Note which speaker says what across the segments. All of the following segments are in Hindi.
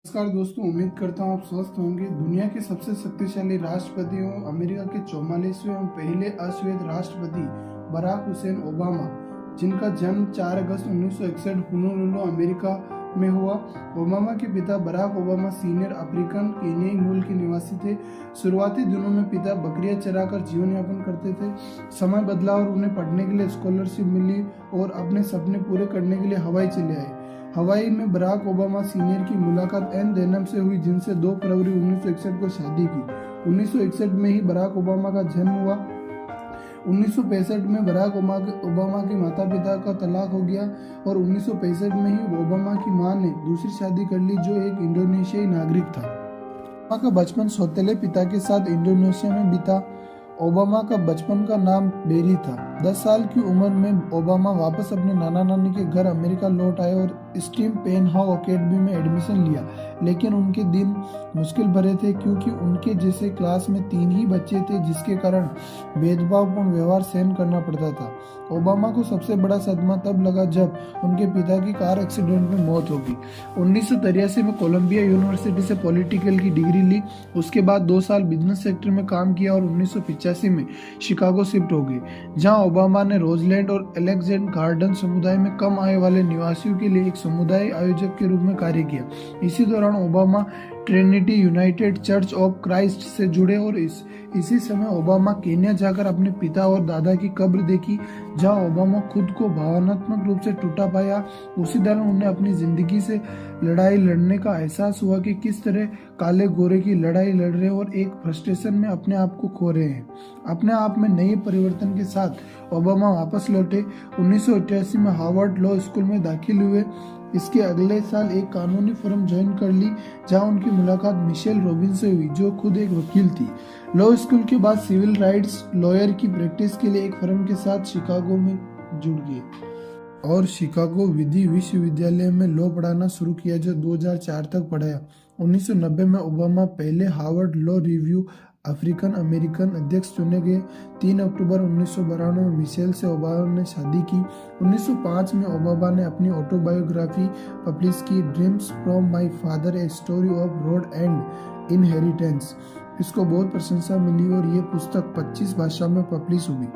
Speaker 1: नमस्कार दोस्तों, उम्मीद करता हूँ आप स्वस्थ होंगे। दुनिया के सबसे शक्तिशाली राष्ट्रपतियों अमेरिका के 44वें और पहले अश्वेत राष्ट्रपति बराक हुसैन ओबामा, जिनका जन्म 4 अगस्त 1961 होनोलुलु अमेरिका में हुआ। ओबामा के पिता बराक ओबामा सीनियर अफ्रीकन केन्याई मूल के निवासी थे। शुरुआती दिनों में पिता बकरियां चराकर जीवन यापन करते थे। समय बदला और उन्हें पढ़ने के लिए स्कॉलरशिप मिली और अपने सपने पूरे करने के लिए हवाई चले आए। हवाई में बराक ओबामा सीनियर की मुलाकात एन देनम से हुई, जिनसे 2 फरवरी 1961 को शादी की। 1961 में ही बराक ओबामा का जन्म हुआ। 1965 में बराक ओबामा के माता पिता का तलाक हो गया और 1965 में ही ओबामा की मां ने दूसरी शादी कर ली, जो एक इंडोनेशियाई नागरिक था। ओबामा का बचपन सौतेले पिता के साथ इंडोनेशिया में बीता। ओबामा का बचपन का नाम बेरी था। 10 साल की उम्र में ओबामा वापस अपने नाना नानी के घर अमेरिका लौट आए और स्टीम पेन हाउ अकेडमी में एडमिशन लिया। लेकिन उनके दिन मुश्किल भरे थे, क्योंकि उनके जैसे क्लास में 3 ही बच्चे थे, जिसके कारण भेदभावपूर्ण व्यवहार सहन करना पड़ता था। ओबामा को सबसे बड़ा सदमा तब लगा जब उनके पिता की कार एक्सीडेंट में मौत हो गई। 1983 में कोलंबिया यूनिवर्सिटी से पॉलिटिकल की डिग्री ली। उसके बाद 2 साल बिजनेस सेक्टर में काम किया और 1985 में शिकागो शिफ्ट हो गए, जहां ओबामा ने रोजलैंड और एलेक्जेंडर गार्डन समुदाय में कम आय वाले निवासियों के लिए एक समुदाय आयोजक के रूप में कार्य किया। इसी दौरान Obama Trinity United church of Christ से जुड़े और इसी समय ओबामा केन्या जाकर अपने पिता और दादा की कब्र देखी, जहां ओबामा खुद को भावनात्मक रूप से टूटा पाया। उसी दौरान उन्हें अपनी जिंदगी से लड़ाई लड़ने का एहसास हुआ कि किस तरह काले गोरे की लड़ाई लड़ रहे और एक फ्रस्ट्रेशन में अपने आप को खो रहे हैं। अपने आप में नए परिवर्तन के साथ ओबामा वापस लौटे। 1988 में हार्वर्ड लॉ स्कूल में दाखिल हुए। इसके अगले साल एक कानूनी फर्म ज्वाइन कर ली, जहां उनकी मुलाकात मिशेल रॉबिन से हुई, जो खुद एक वकील थी। लॉ स्कूल के बाद सिविल राइट्स लॉयर की प्रैक्टिस के लिए एक फर्म के साथ शिकागो में जुड़ गए और शिकागो विधि विश्वविद्यालय में लॉ पढ़ाना शुरू किया, जो 2004 तक पढ़ाया। 1990 में ओबामा पहले Harvard law review African American अध्यक्ष चुने गए। 3 अक्टूबर 1992 में मिशेल से ओबामा ने शादी की। 1905 में ओबामा ने अपनी ऑटोबायोग्राफी पब्लिश की, dreams from my father a story of road and inheritance. इसको बहुत प्रशंसा मिली और ये पुस्तक 25 भाषाओं में पब्लिश हुई।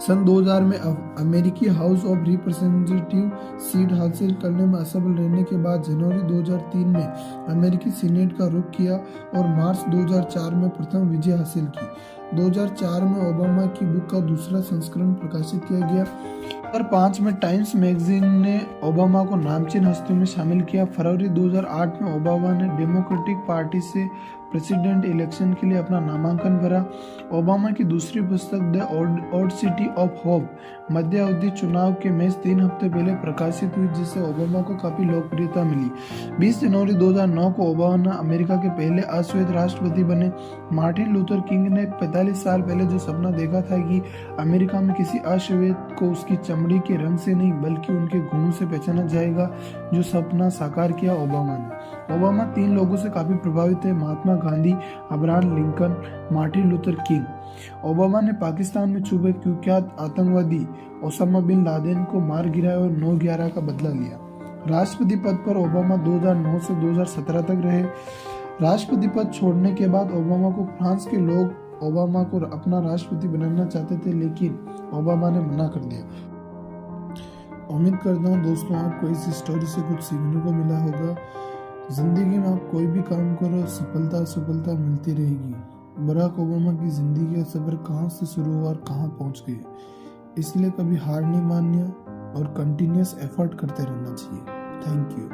Speaker 1: सन 2000 में अमेरिकी हाउस ऑफ रिप्रेजेंटेटिव सीट हासिल करने में असफल रहने के बाद जनवरी 2003 में अमेरिकी सीनेट का रुख किया और मार्च 2004 में प्रथम विजय हासिल की। 2004 में ओबामा की बुक का दूसरा संस्करण प्रकाशित किया गया। 2005 में टाइम्स मैगजीन ने ओबामा को नामचीन हस्तियों में शामिल किया। फरवरी 2008 में ओबामा ने डेमोक्रेटिक पार्टी से प्रेसिडेंट इलेक्शन के लिए अपना नामांकन भरा। ओबामा की दूसरी पुस्तक The Audacity of Hope मध्य अवधि चुनाव के मैच 3 हफ्ते पहले प्रकाशित हुई, जिससे ओबामा को काफी लोकप्रियता मिली। 20 जनवरी 2009 को ओबामा अमेरिका के पहले अश्वेत राष्ट्रपति बने। मार्टिन लूथर किंग ने 45 साल पहले जो सपना देखा था कि अमेरिका में किसी अश्वेत को उसकी चमड़ी के रंग से नहीं बल्कि उनके गुणों से पहचाना जाएगा, जो सपना साकार किया ओबामा ने। ओबामा 3 लोगों से काफी प्रभावित थे: Mahatma Gandhi, Abraham Lincoln, Martin Luther King. Obama ने पाकिस्तान में छुपे कुख्यात आतंकवादी ओसामा बिन लादेन को मार गिराया और 9/11 का बदला लिया। राष्ट्रपति पद पर ओबामा 2009 से 2017 तक रहे। राष्ट्रपति पद छोड़ने के बाद ओबामा को फ्रांस के लोग ओबामा को अपना राष्ट्रपति बनाना चाहते थे, लेकिन ओबामा ने मना कर दिया। उम्मीद करता हूँ दोस्तों आपको इस स्टोरी से कुछ सीखने को मिला होगा। जिंदगी में आप कोई भी काम करो, सफलता मिलती रहेगी। बराक ओबामा की जिंदगी का सफर कहाँ से शुरू हुआ और कहाँ पहुँच गए, इसलिए कभी हार नहीं माननी और कंटिन्यूअस एफर्ट करते रहना चाहिए। Thank you.